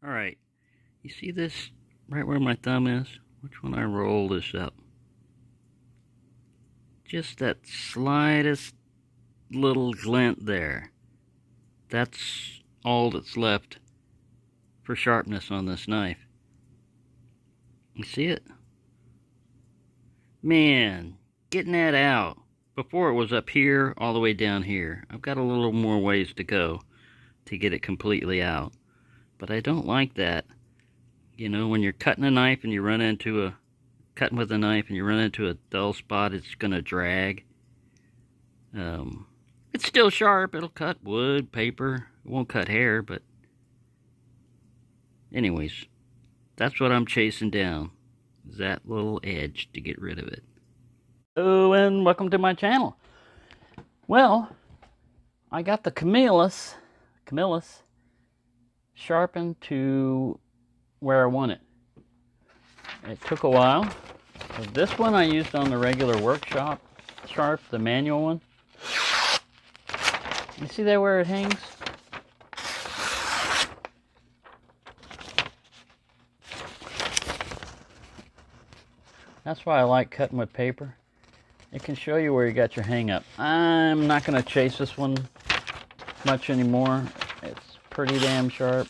Alright, you see this right where my thumb is? Watch when I roll this up. Just that slightest little glint there. That's all that's left for sharpness on this knife. You see it? Man, getting that out. Before it was up here, all the way down here. I've got a little more ways to go to get it completely out. But I don't like that. You know, when you're cutting a knife and you run into a cutting with a knife and you run into a dull spot, it's gonna drag. It's still sharp. It'll cut wood, paper. It won't cut hair, but anyways, that's what I'm chasing down, is that little edge to get rid of it. Oh, and welcome to my channel. Well, I got the Camillus sharpened to where I want it. It took a while. This one I used on the regular workshop sharp, the manual one. You see there where it hangs? That's why I like cutting with paper. It can show you where you got your hang up. I'm not going to chase this one much anymore. It's pretty damn sharp.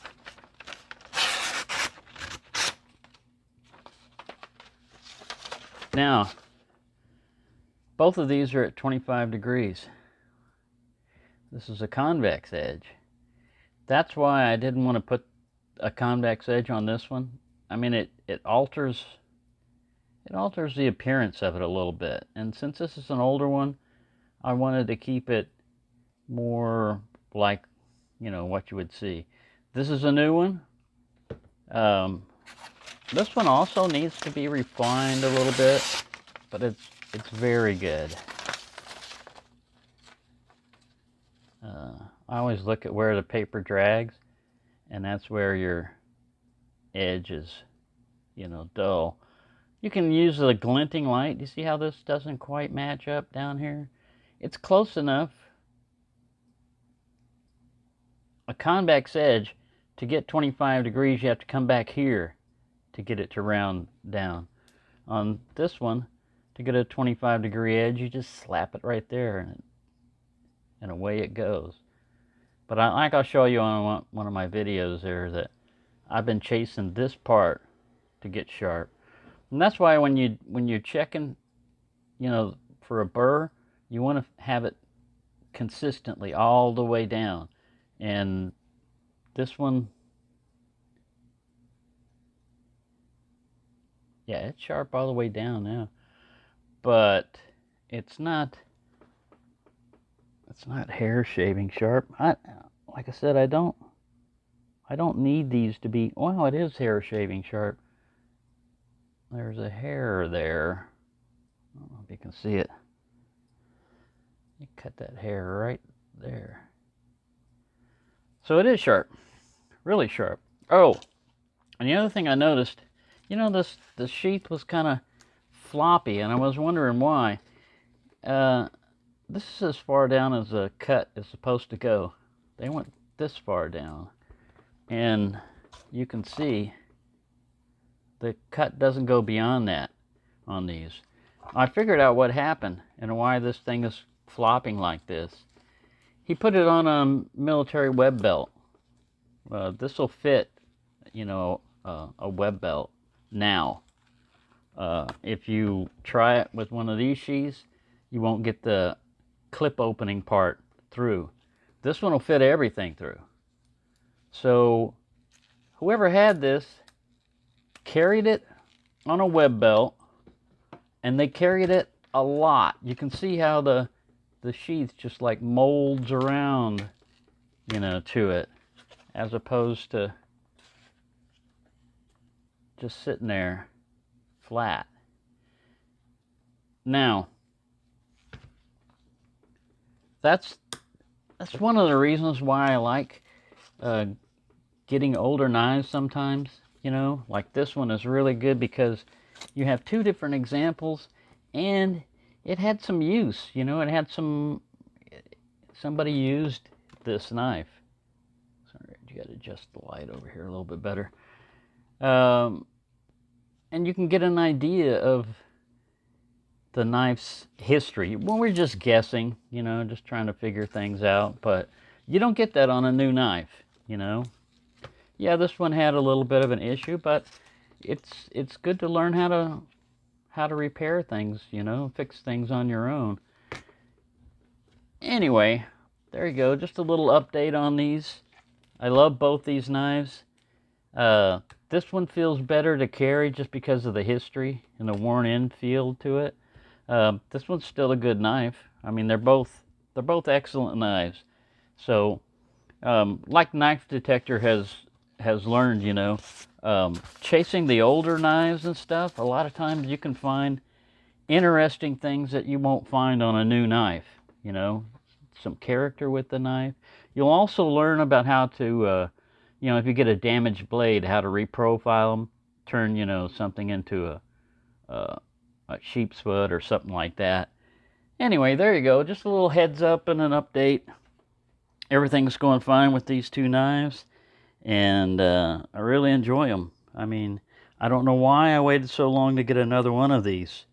Now, both of these are at 25 degrees. This is a convex edge. That's why I didn't want to put a convex edge on this one. I mean, it alters the appearance of it a little bit. And since this is an older one, I wanted to keep it more like, you know, what you would see. This is a new one. This one also needs to be refined a little bit, but it's very good. I always look at where the paper drags, and that's where your edge is, you know, dull. You can use the glinting light. You see how this doesn't quite match up down here? It's close enough. A convex edge, to get 25 degrees, you have to come back here to get it to round down. On this one, to get a 25 degree edge, you just slap it right there, and away it goes. But like I'll show you on one of my videos there, that I've been chasing this part to get sharp. And that's why when you're checking, you know, for a burr, you want to have it consistently all the way down. And this one, yeah, it's sharp all the way down now, but it's not hair shaving sharp. Like I said, I don't need these to be. Well, it is hair shaving sharp. There's a hair there. I don't know if you can see it. You cut that hair right there. So it is sharp, really sharp. Oh, and the other thing I noticed, you know, the sheath was kind of floppy, and I was wondering why. This is as far down as a cut is supposed to go. They went this far down, and you can see the cut doesn't go beyond that on these. I figured out what happened and why this thing is flopping like this. He put it on a military web belt. This will fit, you know, a web belt now. If you try it with one of these sheaths, you won't get the clip opening part through. This one will fit everything through. So whoever had this carried it on a web belt, and they carried it a lot. You can see how the sheath just like molds around, you know, to it, as opposed to just sitting there flat. Now, that's one of the reasons why I like getting older knives sometimes. You know, like this one is really good because you have two different examples, and it had some use. You know, it had somebody used this knife. Sorry, You got to adjust the light over here a little bit better. And you can get an idea of the knife's history when we're just guessing, you know, just trying to figure things out. But you don't get that on a new knife, you know. Yeah, this one had a little bit of an issue, but it's good to learn how to repair things, you know, fix things on your own. Anyway, there you go. Just a little update on these. I love both these knives. This one feels better to carry just because of the history and the worn-in feel to it. This one's still a good knife. I mean, they're both excellent knives. So, like Knife Detector has learned, you know, chasing the older knives and stuff, a lot of times you can find interesting things that you won't find on a new knife, you know, some character with the knife. You'll also learn about how to, you know, if you get a damaged blade, how to reprofile them, turn, you know, something into a sheep's foot or something like that. Anyway, there you go. Just a little heads up and an update. Everything's going fine with these two knives, and I really enjoy them. I mean, I don't know why I waited so long to get another one of these,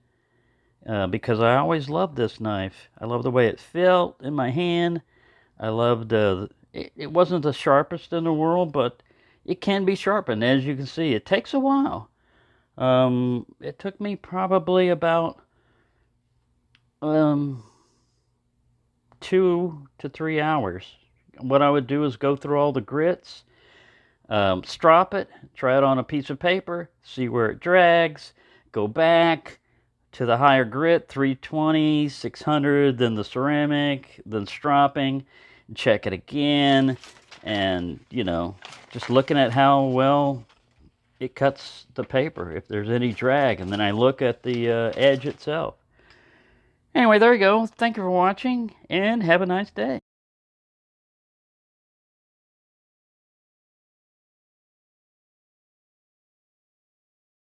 because I always loved this knife. I love the way it felt in my hand. I loved it wasn't the sharpest in the world, but it can be sharpened. As you can see, it takes a while. It took me probably about 2 to 3 hours. What I would do is go through all the grits, strop it, try it on a piece of paper, see where it drags, go back to the higher grit, 320, 600, then the ceramic, then stropping, check it again, and, you know, just looking at how well it cuts the paper, if there's any drag, and then I look at the edge itself. Anyway, there you go. Thank you for watching, and have a nice day.